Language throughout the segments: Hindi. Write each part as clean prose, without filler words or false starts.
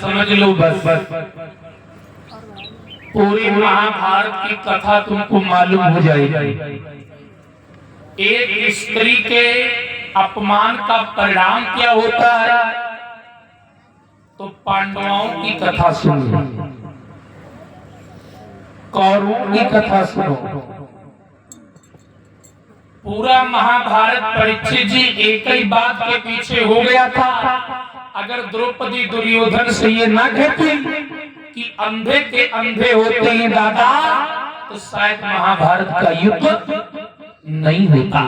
समझ लो बस। पूरी महाभारत की कथा तुमको मालूम हो जाएगी। एक स्त्री के अपमान का परिणाम क्या होता है, तो पांडवों की कथा सुनो, कौरवों की कथा सुनो। पूरा महाभारत परीक्षित जी एक ही बात के पीछे हो गया था। अगर द्रौपदी दुर्योधन से ये ना कहती कि अंधे के अंधे होते हैं दादा, तो शायद महाभारत का युद्ध नहीं होता।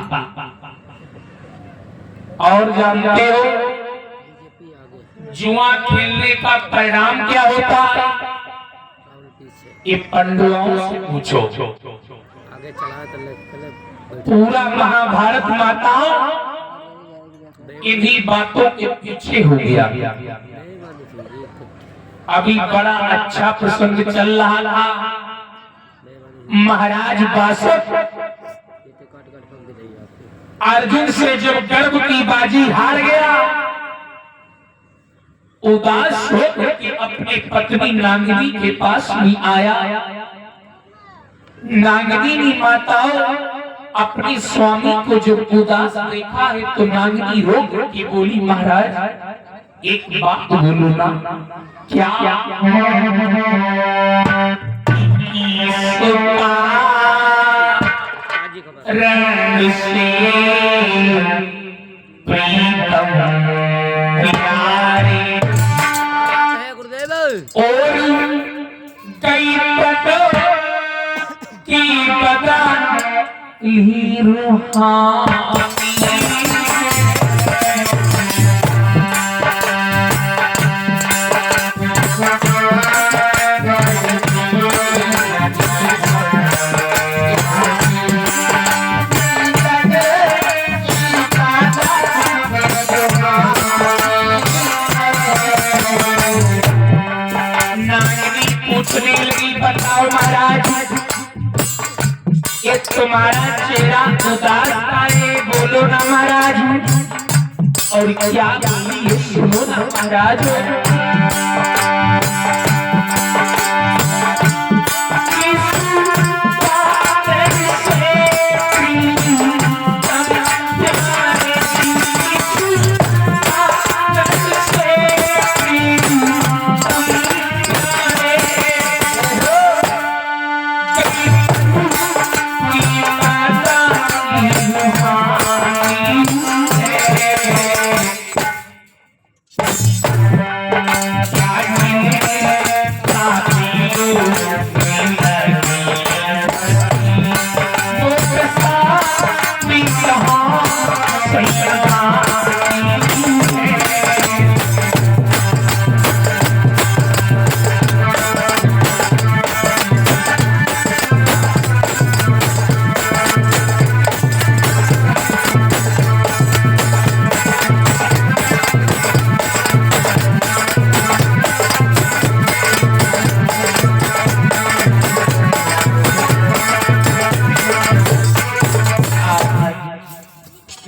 और जानते हो जुआ खेलने का परिणाम क्या होता है, ये पांडवों से पूछो। पूरा महाभारत माताओं इन्हीं बातों के पीछे हो गया। अभी बड़ा अच्छा प्रसंग चल रहा था। महाराज बासुक अर्जुन से जब गर्भ की बाजी हार गया, उदास होकर के अपने पत्नी नांगनी के पास में आया। नांगनी माताओं अपने स्वामी को जब उदास देखा है तो नांगनी रो के बोली, महाराज एक बात बोलो ना। क्या? रंग से प्रीतम प्यारे और कई पटों की बदन रूहानी। नागनी पूछने लगी, बताओ महाराज ये तुम्हारा चेहरा उदास है, बोलो ना महाराज। और क्या बोली ये सुनो ना महाराज।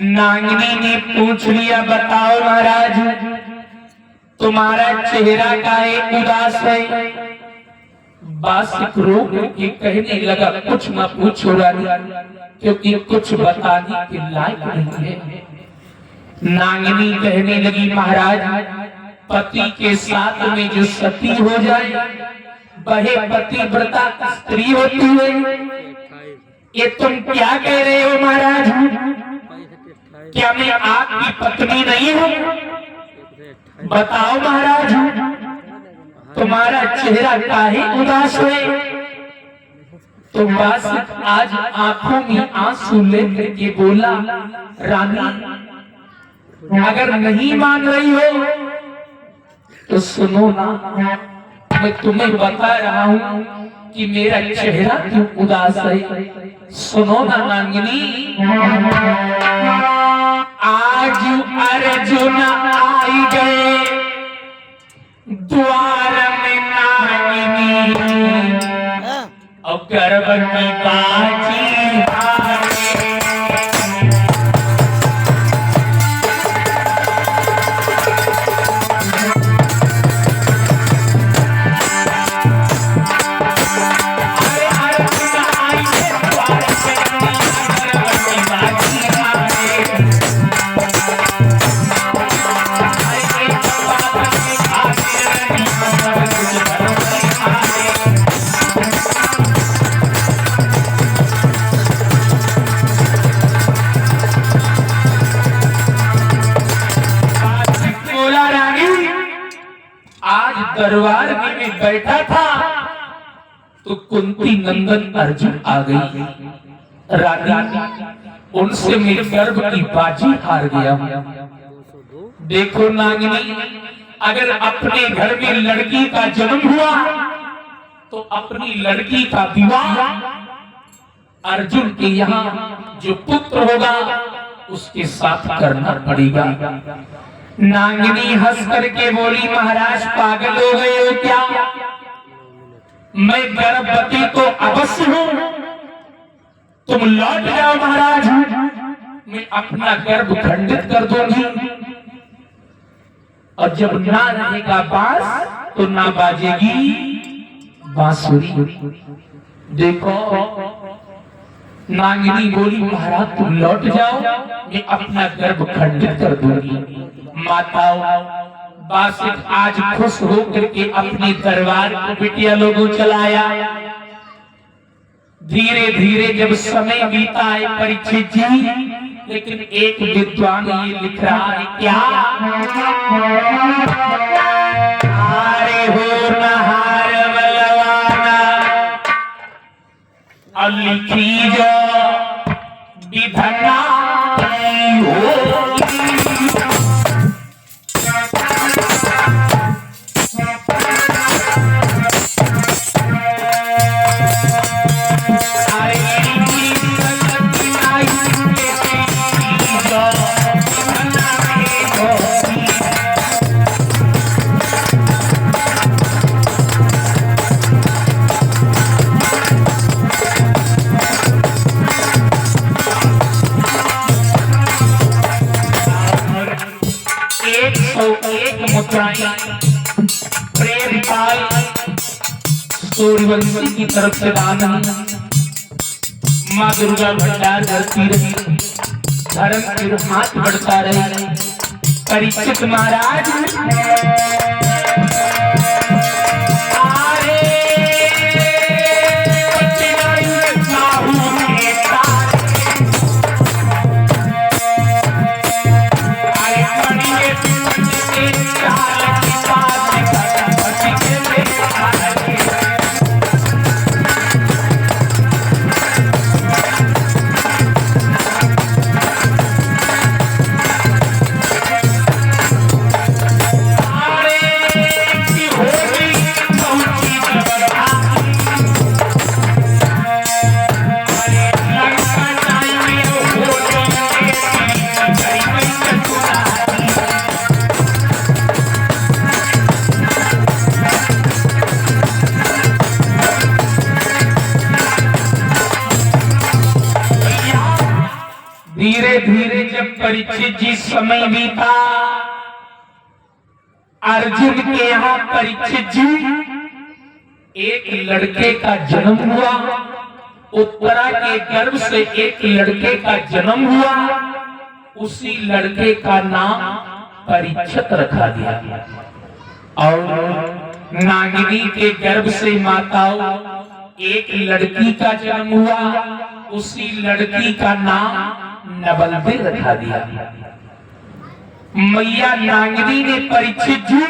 नांगनी ने पूछ लिया, बताओ महाराज तुम्हारा चेहरा काहे उदास है। बासिक रोग के कहने लगा, कुछ न पूछो रानी, क्योंकि कुछ बताने के लायक नहीं है। नांगनी कहने लगी, महाराज पति के साथ में जो सती हो जाए वह पतिव्रता स्त्री होती है। ये तुम क्या कह रहे हो महाराज? क्या मैं आपकी पत्नी नहीं हूँ? बताओ महाराज तुम्हारा चेहरा काहे उदास है। तो बासिक आज आंखों में आंसू लेकर के बोला, रानी अगर नहीं मान रही हो तो सुनो ना, मैं तुम्हें बता रहा हूँ कि मेरा चेहरा क्यों उदास है। सुनो ना नांगनी, आज अर्जुन आई गए द्वार में नांगनी, और गर्भ की बाजी हारे। आज दरबार में मैं बैठा था तो कुंती नंदन अर्जुन आ गई। रानी उनसे मेरे गर्भ की बाजी हार गया। देखो नागिनी, अगर अपने घर में लड़की का जन्म हुआ तो अपनी लड़की का विवाह अर्जुन के यहाँ जो पुत्र होगा उसके साथ करना पड़ेगा। नागिनी हंस करके बोली, महाराज पागल हो गए हो क्या? मैं गर्भवती तो अवश्य हूं, तुम लौट जाओ महाराज, मैं अपना गर्भ खंडित कर दूंगी। और जब ना रहेगा बांस तो ना बाजेगी बांसुरी। देखो नागिनी बोली, महाराज तुम लौट जाओ, मैं अपना गर्भ खंडित कर दूंगी। माताओं, बासिक आज खुश होकर के अपने दरबार को बिटिया लोगों चलाया। धीरे धीरे जब समय बीता है परीक्षित जी, लेकिन एक विद्वान ये लिख रहा है क्या? हारे हो नहार बलवाना और लिखी जो विधना हो। प्रेमपाल सूर्यवंशी की तरफ से दान। माँ दुर्गा भंडार भरती रही, धर्म की हाथ बढ़ता रही। परीक्षित महाराज धीरे धीरे जब परीक्षित जी समय बीता, अर्जुन के यहाँ परीक्षित जी एक लड़के का जन्म हुआ। उत्तरा के गर्भ से एक लड़के का जन्म हुआ। उसी लड़के का नाम परीक्षित रखा गया। और नागिनी के गर्भ से माताओं एक लड़की का जन्म हुआ। उसी लड़की का नाम नवलबे रखा दिया। मैया नागिनी ने परीक्षित जी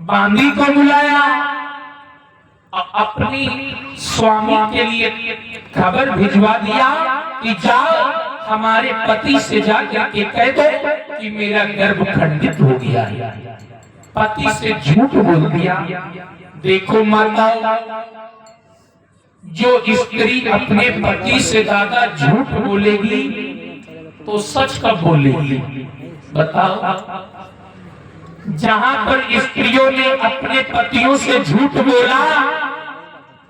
बांदी को बुलाया और अपनी स्वामी के लिए खबर भिजवा दिया कि जाओ हमारे पति से जाकर के कह दो कि मेरा गर्भ खंडित हो गया है। पति से झूठ बोल दिया। देखो माताओं, जो स्त्री अपने पति से ज्यादा झूठ बोलेगी तो सच कब बोलेगी? बताओ। जहां पर स्त्रियों ने अपने पतियों से झूठ बोला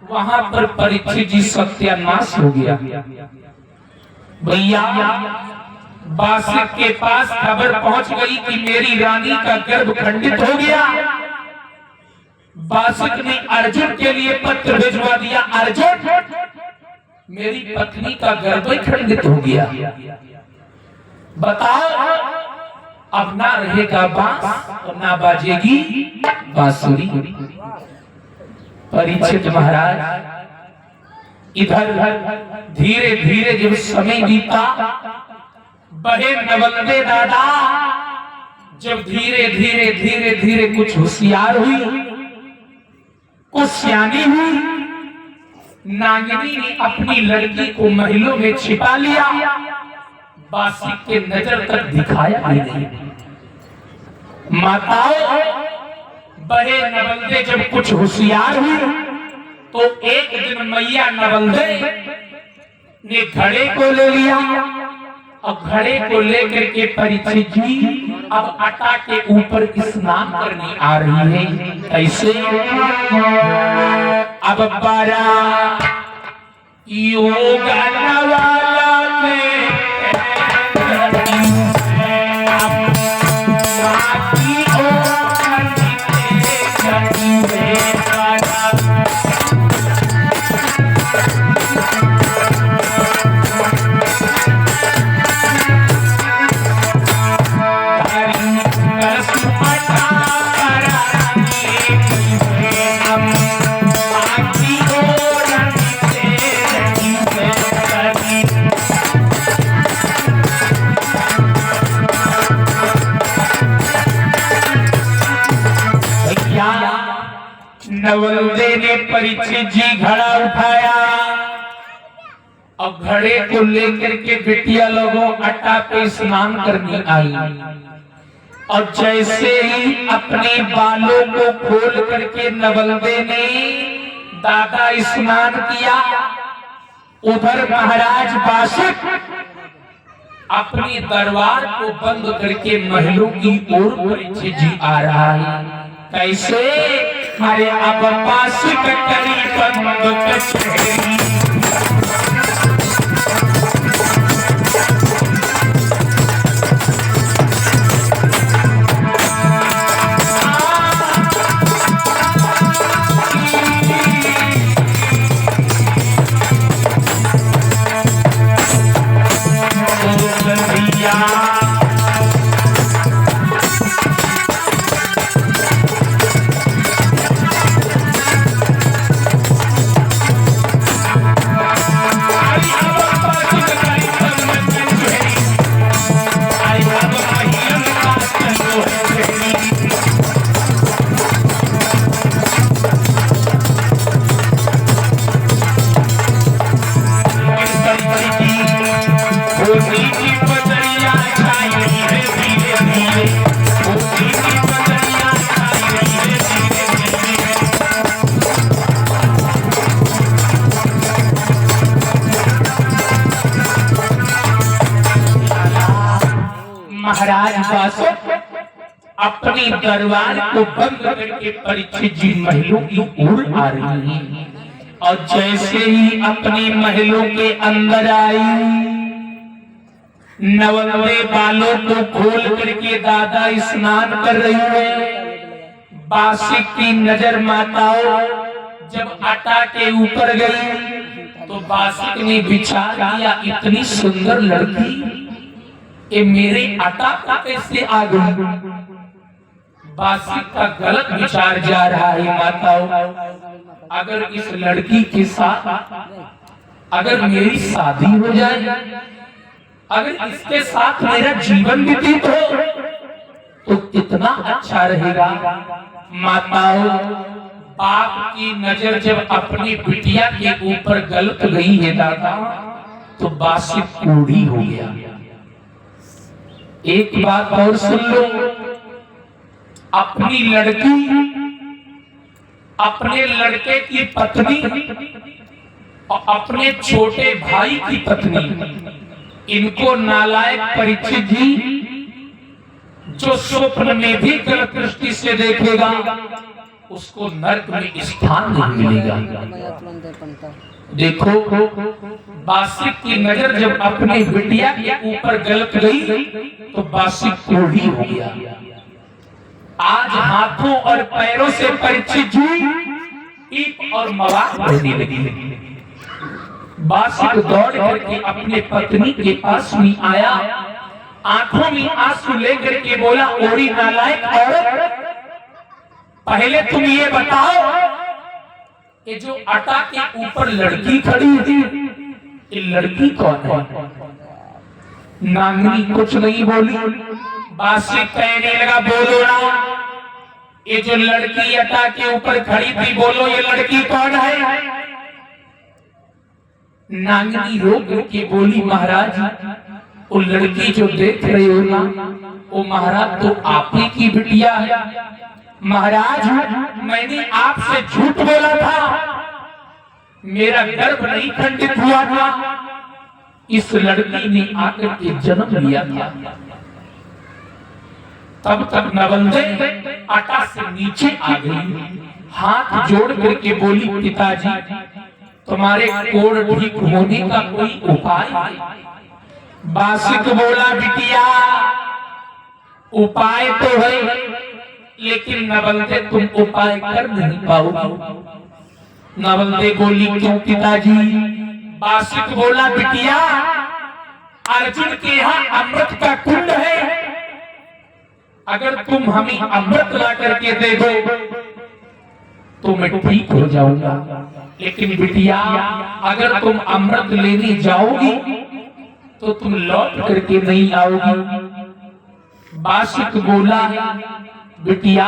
वहां पर परीक्षित जी सत्यानाश हो गया। भैया बासिक के पास खबर पहुंच गई कि मेरी रानी का गर्भ खंडित हो गया। बासिक ने अर्जुन के लिए पत्र भिजवा दिया, अर्जुन मेरी पत्नी का गर्भ खंडित हो गया। बताओ, अब ना रहेगा बांस और ना बाजेगी बांसुरी। परीक्षित महाराज इधर धीरे धीरे जब समय बीता, बड़े नवलबे दादा जब धीरे धीरे धीरे धीरे कुछ होशियार हुई, कुछ सियानी हुई, नागिनी ने अपनी लड़की को महलों में छिपा लिया, बासिक के नजर तक दिखाया नहीं। माताओं बड़े नवलदे जब कुछ होशियार हुई तो एक दिन मैया नवलदे ने घड़े को ले लिया और घड़े को लेकर के परीक्षित जी अब आटा के ऊपर स्नान करने आ रही है। ऐसे अब बारा योग वाला नवलदे ने परीक्षित जी घड़ा उठाया और घड़े को लेकर के बिटिया लोगों आटा पे स्नान करने आई और जैसे ही अपने बालों को खोल करके नवलदे ने दादा स्नान किया, उधर महाराज बासिक अपने दरबार को बंद करके महलों की ओर परीक्षित जी आ रहा है। कैसे? अरे अब बासिक करी बंद कचहरी, महाराज बासिक अपने दरबार को बंद करके परीक्षित जी महलों की ओर आ रही है और जैसे ही अपने महलों के अंदर आई, नवलदे बालों को खोल करके दादा स्नान कर रही है। बासिक की नजर माताओं जब आटा के ऊपर गई तो बासिक ने विचार किया, इतनी सुंदर लड़की ये मेरे आटा का कैसे आ गई? बासिक का गलत विचार जा रहा है। माताओं अगर इस लड़की के साथ अगर मेरी शादी हो जाए, अगर इसके साथ मेरा जीवन व्यतीत हो तो कितना अच्छा रहेगा। माताओं बाप की नजर जब अपनी बिटिया के ऊपर गलत गई है दादा, तो बासिक कूढ़ी हो गया। एक बात और सुन लो, अपनी लड़की, अपने लड़के की पत्नी और अपने छोटे भाई की पत्नी, इनको नालायक परीक्षित जी जो स्वप्न में भी गलत दृष्टि से देखेगा उसको नरक में स्थान नहीं मिलेगा। देखो बासिक की नजर जब अपने बिटिया के ऊपर गलत गई तो बासिक कोढ़ी हो गया। आज हाथों और पैरों से परीक्षित जी ईप और मवाक बढ़ने लगी। बासिक दौड़ करके अपने पत्नी के पास में आया, आंखों में आंसू लेकर के बोला, ओरी नालायक औरत, पहले तुम ये बताओ कि जो आटा के ऊपर लड़की खड़ी थी, ये लड़की कौन है? नागिनी कुछ नहीं बोली। बासिक कहने लगा बोलो ना, ये जो लड़की अटा के ऊपर खड़ी थी, बोलो ये लड़की कौन है? नागिनी रो के बोली महाराज वो लड़की जो देख रहे हो ना, वो महाराज तो आप ही की बिटिया है। महाराज मैंने आपसे झूठ बोला था, मेरा गर्भ नहीं खंडित हुआ था, इस लड़की ने आकर के जन्म लिया था। तब तक नवंदे आटा से नीचे आ गई, हाथ जोड़ करके बोली पिताजी तुम्हारे कोढ़ ठीक होने का कोई उपाय है? बासिक बोला बिटिया उपाय तो है, लेकिन नवंदे तुम उपाय कर नहीं पाओगी। नवंदे बोली क्यों पिताजी? बासिक बोला बिटिया अर्जुन के यहाँ अमृत का कुंड है, अगर तुम हमें अमृत ला करके दे दो तो मैं ठीक हो जाऊंगा, लेकिन बिटिया अगर तुम अमृत लेने जाओगी तो तुम लौट करके नहीं आओगी। बासिक बोला बिटिया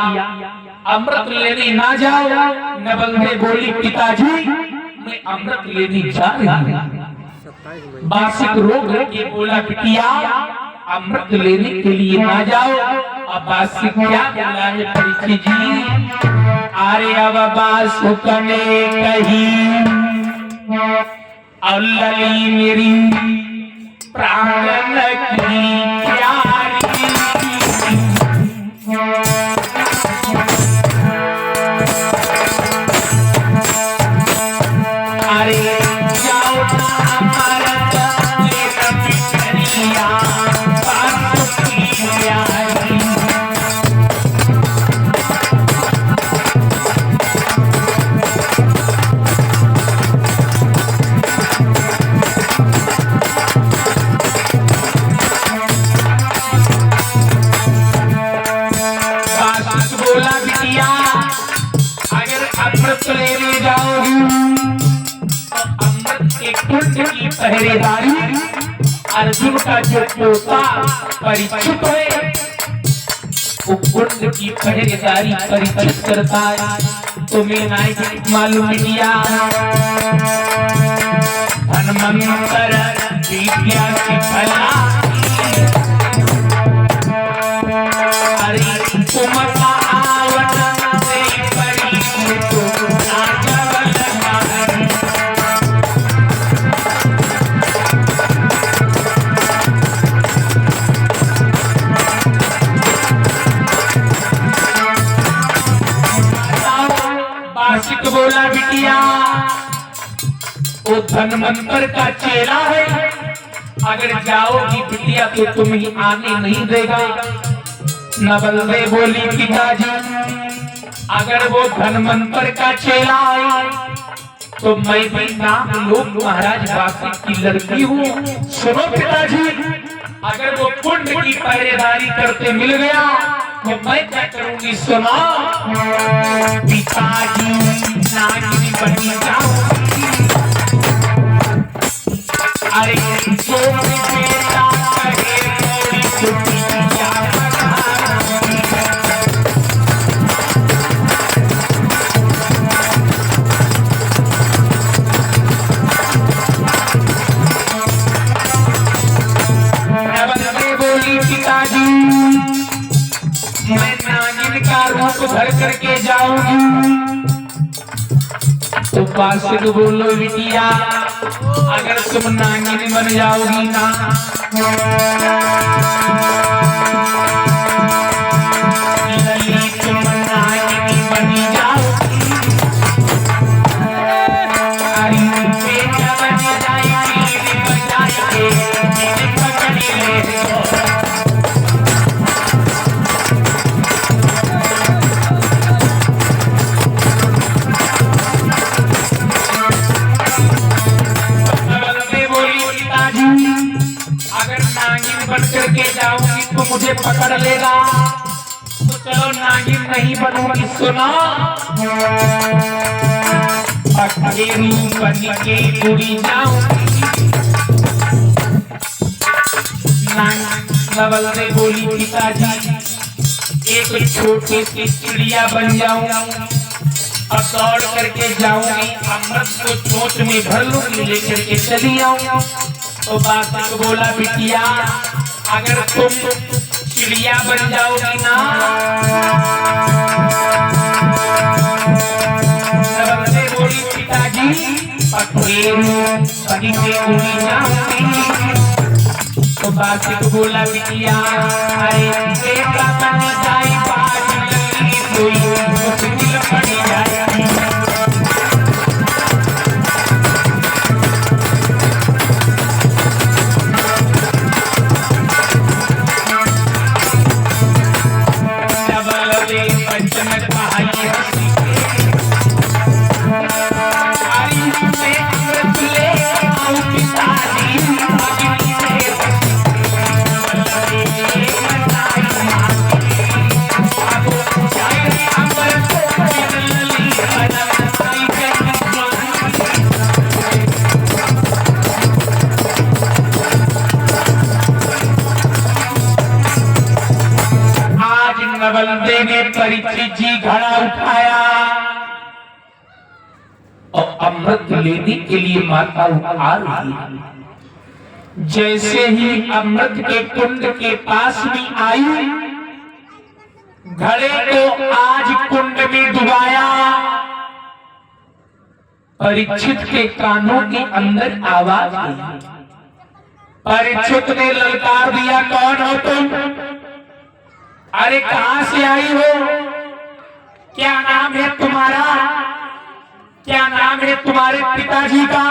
अमृत लेने ना जाओ। नवंदे बोली पिताजी मैं अमृत लेने जा रही हूँ। बासिक रो के बोला बिटिया अमृत लेने के लिए ना जाओ। अब बासिक क्या बोला है परीक्षित जी? अरे अब बासुक ने कही अल्लली मेरी प्राण की प्यारी, अरे जाओ ना अमृत ले पिछड़िया बासुक की प्यारी। अमृत लेने जाओगी तो अमृत के कुंड की पहरेदारी अर्जुन का जो पोता परीक्षित है वो कुंड की पहरेदारी परीक्षित करता है। तुम्हें नहीं मालूम बिटिया हनुमंतर विद्या सिखला, अरे तुम बासिक बोला बिटिया वो धनवंतर का चेला है, अगर जाओगी बिटिया तो तुम्हें आने नहीं देगा। नवंदे बोली पिताजी अगर वो धनवंतर का चेला है तो मैं भी नाम लोग महाराज बासिक की लड़की हूँ। सुनो पिताजी अगर वो कुंड की पहरेदारी करते मिल गया तो मैं क्या करूंगी? सुनो पिताजी नागिनी बनी जाऊंगी, अरे जो बेटा कहे मोरी कुटिया पिताजी मैं नागिन का रूप धर करके जाऊंगी। तो बासिक बोलो बिटिया अगर तुम नागिन बन जाओगी ना तुम नागिन बनी जाओगी, अरे बेटा बन जाएगी पकड़ी ले बन करके जाऊंगी तो मुझे पकड़ लेगा, तो चलो नागिन नहीं बनूंगी। सुना पकड़ेरी बन के उड़ी जाऊंगी। नवल ने बोली पिताजी एक छोटी सी चिड़िया बन जाऊं, अब दौड़ करके जाऊंगी, अमृत को चोंच में भर लूंगी, लेकर के चली आऊं। तो बासी को बोला बिटिया अगर तुम चिड़िया बन जाओगी ना, नवल ने बोली पिताजी पखेरु बनी से उड़ी जाऊंगी। तो बासी को बोला बिटिया अरे बेटा बन जाए बाज लगी कोई मुश्किल पड़ जाएगी। नवल ने पंचमत पहाड़ी हंसी आई से अमृत ले आओ पिताजी अग्नि से नवलदे ने परीक्षित जी घड़ा उठाया और अमृत लेने के लिए माता आ रही है। जैसे ही अमृत के कुंड के पास में आई, घड़े को आज कुंड में डुबाया। परीक्षित के कानों के अंदर आवाज आई। परीक्षित ने ललकार दिया कौन हो तुम? अरे कहां से आई हो? क्या नाम है तुम्हारा? क्या नाम है तुम्हारे पिताजी का?